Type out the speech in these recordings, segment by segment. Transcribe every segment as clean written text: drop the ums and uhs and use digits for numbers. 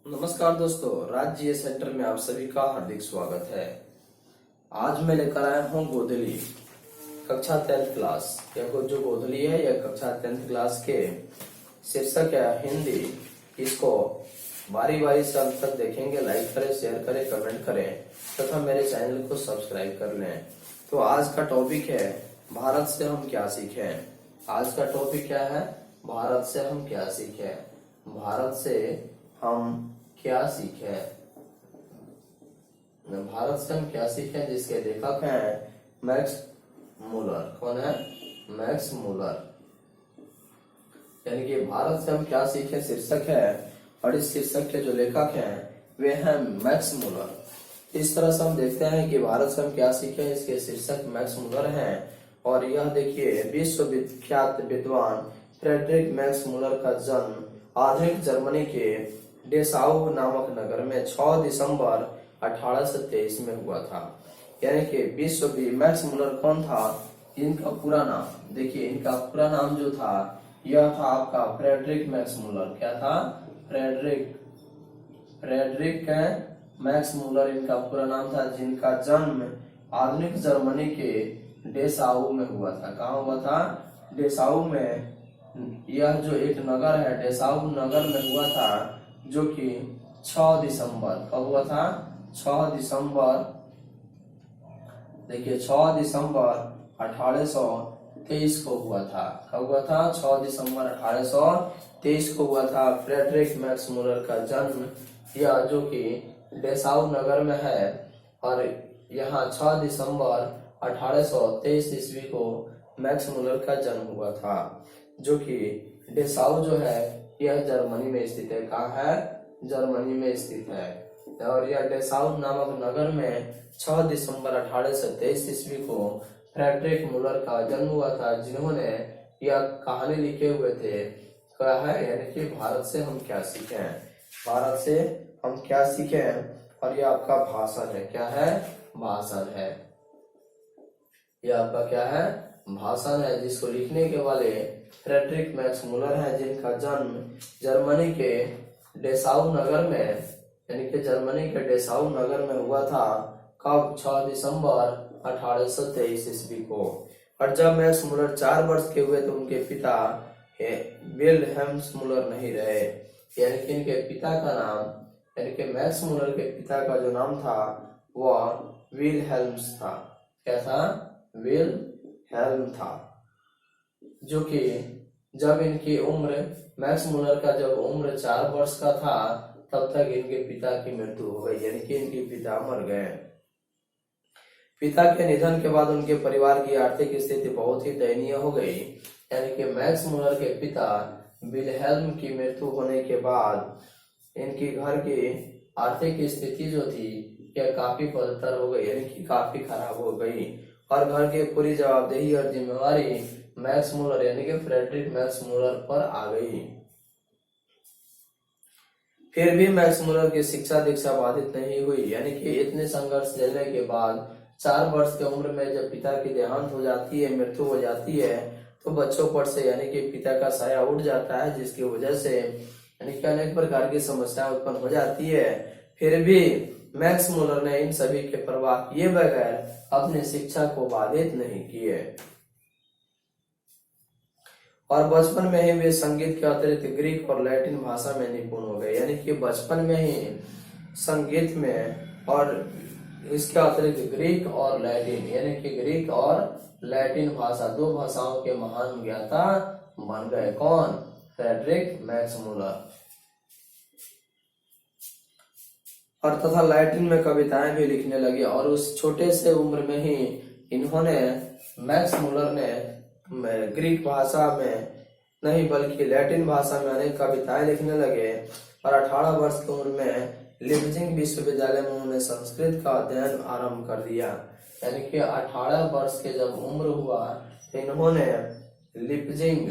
नमस्कार दोस्तों, राज्य सेंटर में आप सभी का हार्दिक स्वागत है। आज मैं लेकर आया हूँ गोधली कक्षा 10th क्लास। यह जो गोधली है यह कक्षा 10th क्लास के शीर्षक है हिंदी। इसको बारी बारी से अंत तक देखेंगे। लाइक करें, शेयर करें, कमेंट करें तथा मेरे चैनल को सब्सक्राइब कर लें। तो आज का टॉपिक है भारत से हम क्या सीखें। आज का टॉपिक क्या है? भारत से हम क्या सीखें। भारत से हम क्या सीखे। भारत से हम क्या सीखे जिसके लेखक हैं मैक्स मूलर। कौन है? Max Muller. यानी कि भारत से हम क्या सीखे शीर्षक है और इस शीर्षक के जो लेखक हैं वे हैं मैक्स मूलर। इस तरह से हम देखते हैं कि भारत से हम क्या सीखे, इसके शीर्षक मैक्स मूलर हैं। और यह देखिए, विश्वविख्यात विद्वान फ्रेडरिक मैक्स मूलर का जन्म आधुनिक जर्मनी के डेसाउ नामक नगर में 6 दिसंबर 1823 में हुआ था। यानी कि मैक्स मूलर कौन था? इनका पूरा नाम देखिए, इनका पूरा नाम जो था यह था आपका फ्रेडरिक मैक्स मूलर। क्या था? फ्रेडरिक मैक्स मूलर इनका पूरा नाम था, जिनका जन्म आधुनिक जर्मनी के डेसाउ में हुआ था। कहाँ हुआ था? डेसाउ में। यह जो एक नगर है डेसाउ नगर में हुआ था, जो कि 6 दिसंबर कब हुआ था? 6 दिसंबर देखिए 6 दिसंबर 1823 को हुआ था। कब हुआ था? 6 दिसंबर 1823 को हुआ था फ्रेडरिक मैक्स मूलर का जन्म। यह जो कि डेसाउ नगर में है और यहाँ 6 दिसंबर 1823 ईस्वी को मैक्स मूलर का जन्म हुआ था, जो कि डेसाउ जो है यह जर्मनी में स्थित है। कहाँ है? जर्मनी में स्थित है। और यह डेसाउ नामक नगर में 6 दिसंबर 1823 ईस्वी को फ्रेडरिक मूलर का जन्म हुआ था, जिन्होंने यह कहानी लिखे हुए थे। क्या है? यानी कि भारत से हम क्या सीखें। भारत से हम क्या सीखें। और यह आपका भाषण है। क्या है? भाषण है। यह आपका क्या है? भाषण है, जिसको लिखने के वाले फ्रेडरिक मैक्स मूलर हैं, जिनका जन्म जर्मनी के डेसाउ नगर में यानी कि जर्मनी के डेसाउ नगर में हुआ था। कब? 6 दिसंबर 1823 ईस्वी को। और जब मैक्स मूलर 4 वर्ष के हुए तो उनके पिता विल्हेम्स मूलर नहीं रहे। यानी कि इनके पिता का नाम यानी कि मैक्स मूलर के पिता का जो नाम था वह विलहेल्म्स था। क्या था? विलहेल्म था। जो कि जब इनकी उम्र मैक्स मूलर का जब उम्र 4 वर्ष का था तब तक इनके पिता की मृत्यु हो गई। यानी कि इनके पिता मर गए। पिता के निधन के बाद उनके परिवार की आर्थिक स्थिति बहुत ही दयनीय हो गई। यानी कि मैक्स मूलर के पिता विलहेल्म की मृत्यु होने के बाद इनकी घर की आर्थिक स्थिति जो थी यह काफी बदतर हो गई, यानी कि काफी खराब हो गई। और घर की पूरी जवाबदेही और जिम्मेवारी मैक्स मूलर यानी कि फ्रेडरिक मैक्स मूलर पर आ गई। फिर भी मैक्स मूलर की शिक्षा दीक्षा बाधित नहीं हुई। यानी कि इतने संघर्ष झेलने के बाद 4 वर्ष की उम्र में जब पिता की देहांत हो जाती है, मृत्यु हो जाती है, तो बच्चों पर से यानी कि पिता का साया उठ जाता है, जिसकी वजह से यानी कि अनेक प्रकार की समस्याएं उत्पन्न हो जाती है। फिर भी मैक्स मूलर ने इन सभी के परवाह किए बगैर अपनी शिक्षा को बाधित नहीं किए और बचपन में ही वे संगीत के अतिरिक्त ग्रीक और लैटिन भाषा में निपुण हो गए। यानी कि बचपन में ही संगीत में और इसके अतिरिक्त ग्रीक और लैटिन यानी कि ग्रीक और लैटिन भाषा, 2 भाषाओं के महान ज्ञाता बन गए। कौन? Friedrich Max Muller. और तथा लैटिन में कविताएं भी लिखने लगे। और उस छोटे से उम्र में ही इन्होंने मैक्स मूलर ने ग्रीक भाषा में नहीं बल्कि लैटिन भाषा में अनेक कविताएं लिखने लगे। और 18 वर्ष की उम्र में लिप्जिंग विश्वविद्यालय में उन्होंने संस्कृत का अध्ययन आरंभ कर दिया। यानी कि 18 वर्ष के जब उम्र हुआ तो इन्होंने लिप्जिंग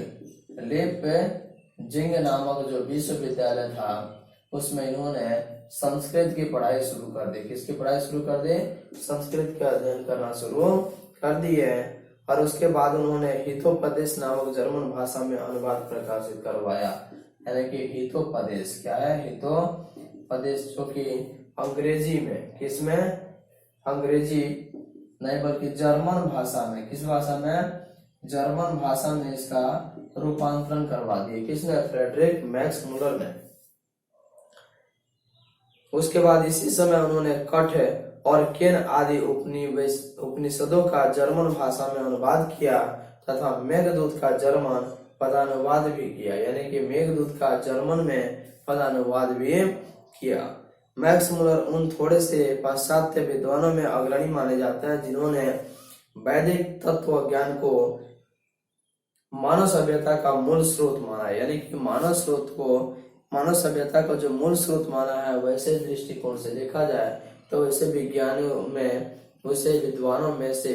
नामक जो विश्वविद्यालय था उसमें इन्होंने संस्कृत की पढ़ाई शुरू कर दी। किसकी पढ़ाई शुरू कर दी? संस्कृत का अध्ययन करना शुरू कर दिए। और उसके बाद उन्होंने हितोपदेश नामक जर्मन भाषा में अनुवाद प्रकाशित करवाया। यानी कि हितोपदेश क्या है? उपदेश जो कि अंग्रेजी में, किसमें, अंग्रेजी नहीं बल्कि जर्मन भाषा में, किस भाषा में, जर्मन भाषा में इसका रूपांतरण करवा दिए। किसने, फ्रेडरिक मैक्स मुलर ने। उसके बाद इसी समय उन्होंने कठ और केन आदि उपनिषदों का जर्मन भाषा में अनुवाद किया तथा मेघदूत का जर्मन पदानुवाद भी किया, यानी कि मेघदूत का जर्मन में पदानुवाद भी किया। मैक्स मुलर उन थोड़े से पाश्चात्य विद्वानों में अग्रणी माने जाते हैं जिन्होंने वैदिक तत्व ज्ञान को मानव सभ्यता का मूल स्रोत माना है, यानी कि मानव सभ्यता का जो मूल स्रोत माना है, वैसे दृष्टिकोण से देखा जाए तो वैसे विज्ञानियों में, वैसे विद्वानों में से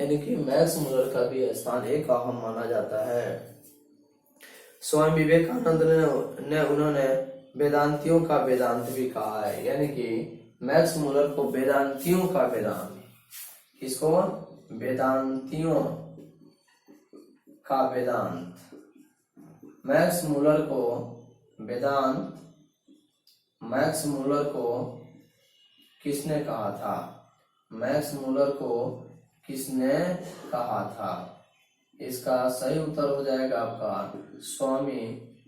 यानी कि मैक्स मुलर का भी स्थान एक अहम माना जाता है। स्वामी विवेकानंद ने उन्होंने वेदांतियों का वेदांत भी कहा है, यानी कि मैक्स मुलर को वेदांतियों का वेदांत, किसको, वेदांतियों का वेदांत, मैक्स मुलर को वेदांत, मैक्स मुलर को किसने कहा था, मैक्स मुलर को किसने कहा था, इसका सही उत्तर हो जाएगा आपका स्वामी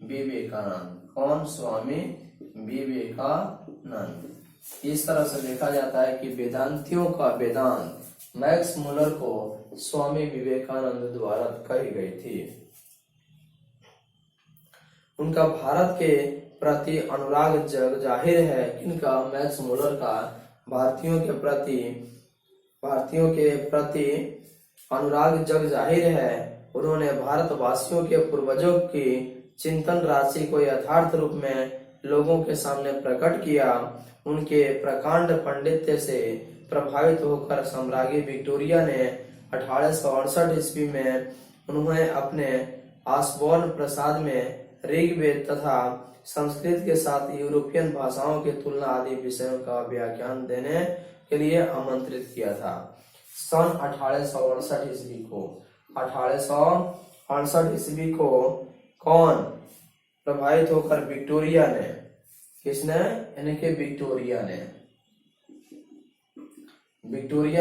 विवेकानंद। कौन, स्वामी विवेकानंद। इस तरह से देखा जाता है कि वेदांतियों का वेदांत मैक्स मुलर को स्वामी विवेकानंद द्वारा कही गई थी। उनका भारत के प्रति अनुराग जग जाहिर है। इनका, मैक्स मुलर का भारतीयों के प्रति अनुराग जग जाहिर है। उन्होंने भारतवासियों के पूर्वजों की चिंतन राशि को यथार्थ रूप में लोगों के सामने प्रकट किया। उनके प्रकांड पंडित्य से प्रभावित होकर सम्राज्ञी विक्टोरिया ने 1868 ईस्वी में उन्हें अपने आसबॉर्न प्रासाद में ऋग्वेद तथा संस्कृत के साथ यूरोपियन भाषाओं की तुलना आदि विषयों का व्याख्यान देने के लिए आमंत्रित किया था। सन 1868 ईस्वी को, 1868 ईस्वी को कौन प्रभावित होकर, विक्टोरिया ने, किसने, यानी कि विक्टोरिया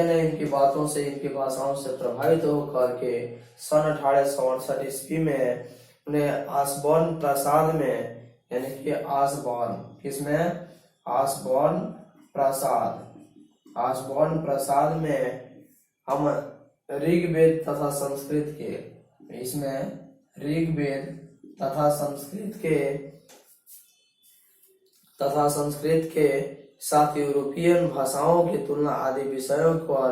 ने इनकी बातों से, इनकी भाषाओं से प्रभावित होकर के सन 1868 ईस्वी में उन्हें आसबॉर्न प्रासाद में, यानी कि आसबॉर्न, किसमें, आसबॉर्न प्रासाद में हम ऋग्वेद तथा संस्कृत के, इसमें ऋग्वेद तथा संस्कृत के साथ यूरोपियन भाषाओं की तुलना आदि विषयों पर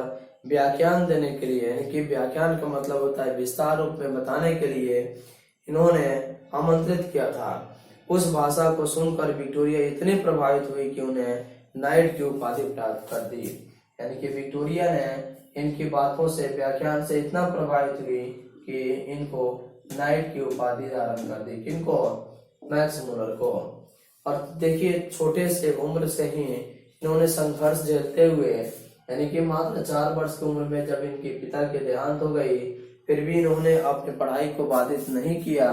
व्याख्यान देने के लिए, यानी कि व्याख्यान का मतलब होता है विस्तार रूप में बताने के लिए इन्होंने आमंत्रित किया था। उस भाषा को सुनकर विक्टोरिया इतनी प्रभावित हुई कि उन्हें नाइट की उपाधि प्राप्त कर दी, यानी कि विक्टोरिया ने इनकी बातों से, व्याख्यान से इतना प्रभावित हुई कि इनको नाइट की उपाधि धारण कर दी। किनको, मैक्स मुलर को। और देखिए, छोटे से उम्र से ही इन्होंने संघर्ष झेलते हुए, यानी कि मात्र 4 वर्ष की उम्र में जब इनके पिता के देहांत हो गई, फिर भी इन्होंने अपनी पढ़ाई को बाधित नहीं किया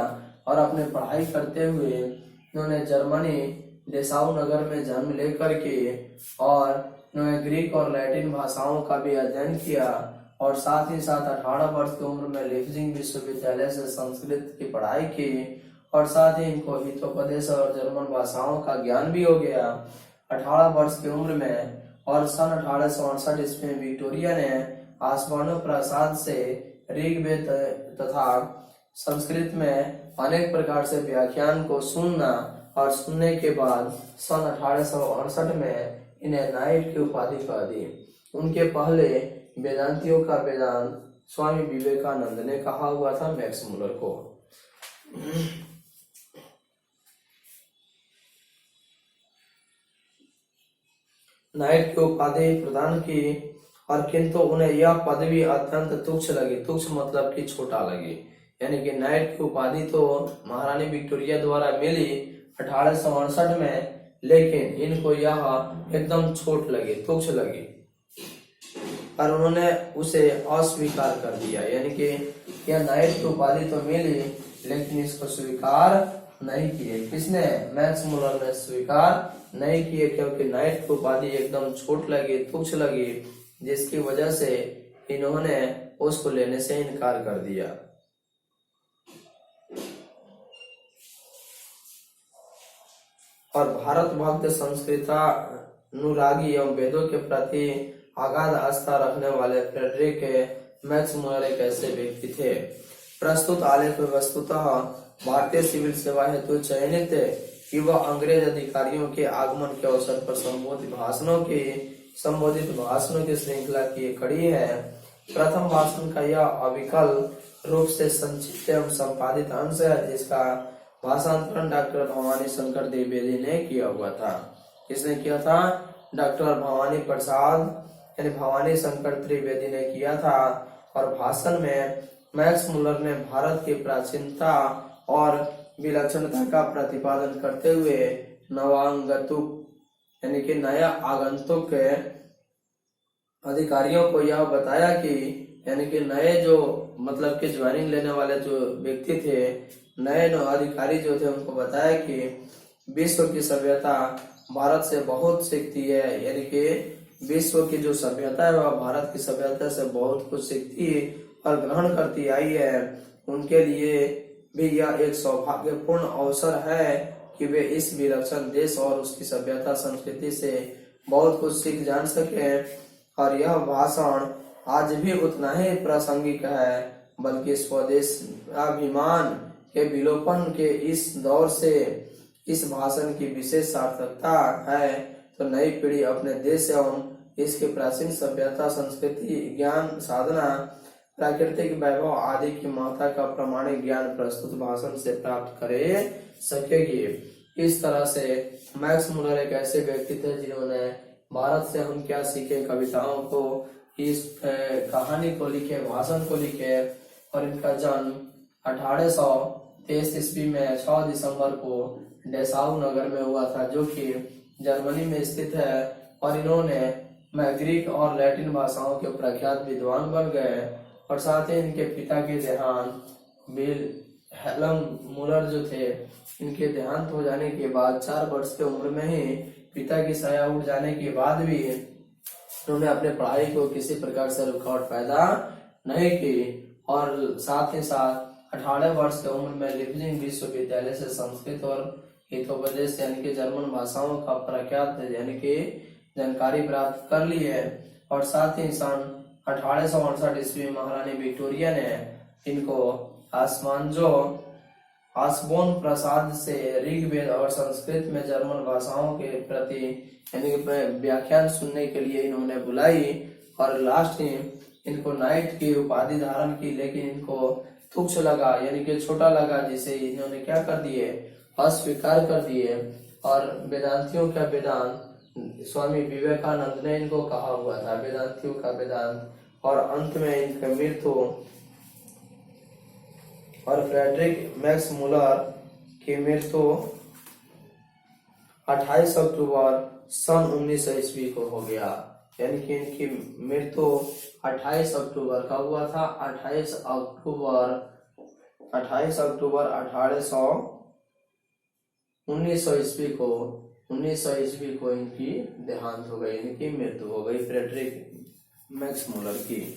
और अपने पढ़ाई करते हुए इन्होंने जर्मनी डेसाउ नगर में जन्म लेकर के और इन्होंने ग्रीक और लैटिन भाषाओं का भी अध्ययन किया और साथ ही साथ 18 वर्ष की उम्र में लीप्जिग विश्वविद्यालय से संस्कृत की पढ़ाई की और साथ ही इनको हितोपदेश और जर्मन भाषाओं का ज्ञान भी हो गया 18 वर्ष की उम्र में। और सन 1868 ईस्वी में विक्टोरिया ने आसबॉर्न प्रासाद से ऋग्वेद तथा संस्कृत में अनेक प्रकार से व्याख्यान को सुनना और सुनने के बाद सन 1868 में इन्हें नाइट की उपाधि कर दी। उनके पहले वेदांतियों का वेदांत स्वामी विवेकानंद ने कहा हुआ था मैक्स मुलर को। नाइट की उपाधि प्रदान की और किंतु उन्हें यह पदवी अत्यंत तुच्छ लगी। तुच्छ मतलब कि छोटा लगी, यानी कि नाइट की उपाधि तो महारानी विक्टोरिया द्वारा मिली 1868 में, लेकिन इनको यह एकदम छोट लगी, तुच्छ लगी और उन्होंने उसे अस्वीकार कर दिया। यानी कि यह नाइट की उपाधि तो मिली लेकिन इसको स्वीकार नहीं किए। किसने? मैक्स मुलर ने स्वीकार नहीं किए, क्योंकि नाइट की उपाधि एकदम छोट लगी, तुच्छ लगी, जिसकी वजह से इन्होंने उसको लेने से इनकार कर दिया। और भारत भक्त, संस्कृता अनुरागी एवं वेदों के प्रति अगाध आस्था रखने वाले फ्रेडरिक मैक्स मुलर एक ऐसे व्यक्ति थे। प्रस्तुत आलेख में वस्तुतः भारतीय सिविल सेवा हेतु चयनित युवा अंग्रेज अधिकारियों के आगमन के अवसर पर संबोधित भाषणों की श्रृंखला की एक कड़ी है। प्रथम भाषण का यह अविकल रूप से संक्षिप्त एवं संपादित अंश है, जिसका भाषांतरण डॉक्टर भवानी शंकर द्विवेदी ने किया हुआ था। किसने किया था? डॉक्टर भवानी प्रसाद यानी भवानी शंकर त्रिवेदी ने किया था। और भाषण में मैक्स मुलर ने भारत की प्राचीनता और विलक्षणता का प्रतिपादन करते हुए नवागंतुक यानी कि नया आगंतुक अधिकारियों को यह बताया कि यानी कि नए जो मतलब कि ज्वाइनिंग लेने वाले जो व्यक्ति थे, नए अधिकारी जो थे, उनको बताया कि विश्व की सभ्यता भारत से बहुत सीखती है, यानी कि विश्व की जो सभ्यता है वह भारत की सभ्यता से बहुत कुछ सीखती और ग्रहण करती आई है। उनके लिए भी यह एक सौभाग्यपूर्ण अवसर है कि वे इस विलक्षण देश और उसकी सभ्यता संस्कृति से बहुत कुछ सीख जान सके। और यह भाषण आज भी उतना ही प्रासंगिक है, बल्कि स्वदेश अभिमान के विलोपन के इस दौर से इस भाषण की विशेष सार्थकता है। तो नई पीढ़ी अपने देश एवं इसके प्राचीन सभ्यता, संस्कृति, ज्ञान, साधना, प्राकृतिक वैभव आदि की महत्ता का प्रमाणिक ज्ञान प्रस्तुत भाषण से प्राप्त करे सकेगी। इस तरह से मैक्स मुलर एक ऐसे व्यक्ति थे जिन्होंने भारत से हम क्या सीखे कविताओं को, इस कहानी को लिखे, भाषण को लिखे। और इनका जन्म 1823 ईस्वी में 6 दिसंबर को डेसाउ नगर में हुआ था, जो कि जर्मनी में स्थित है। और इन्होंने ग्रीक और लैटिन भाषाओं के प्रख्यात विद्वान बन गए। और साथ ही इनके पिता के देहांत विल्हेल्म मुलर जो थे, इनके देहांत हो जाने के बाद 4 वर्ष की उम्र में ही पिता की साया उड़ जाने के बाद भी उन्होंने अपने पढ़ाई को किसी प्रकार से रुकावट पैदा नहीं की। और साथ ही साथ 18 वर्ष की उम्र में लिपजिंग विश्वविद्यालय से संस्कृत और हितोपदेश यानी कि जर्मन भाषाओं का प्रख्यात यानी कि जानकारी प्राप्त कर ली है। और साथ ही सन 1868 ईस्वी महारानी विक्टोरिया ने इनको आसबोन प्रसाद से ऋग्वेद और संस्कृत में जर्मन भाषाओं के प्रति यानी कि व्याख्यान सुनने के लिए इन्होंने बुलाई। और लास्ट में इनको नाइट की उपाधि धारण की, लेकिन इनको तुच्छ लगा यानी कि छोटा लगा, जिसे इन्होंने क्या कर दिए, अस्वीकार कर दिए। और वेदांतियों का वेदांत स्वामी विवेकानंद ने इनको कहा हुआ था, वेदांतियों का वेदांत। और अंत में इनकी मृत्यु और फ्रेडरिक मैक्स मुलर की मृत्यु 28 अक्टूबर सन 1900 ईस्वी को हो गया। यानी कि इनकी मृत्यु 28 अक्टूबर का हुआ था, 28 अक्टूबर 1900 ईस्वी को इनकी देहांत हो गई, इनकी मृत्यु हो गई फ्रेडरिक मैक्स मुलर की।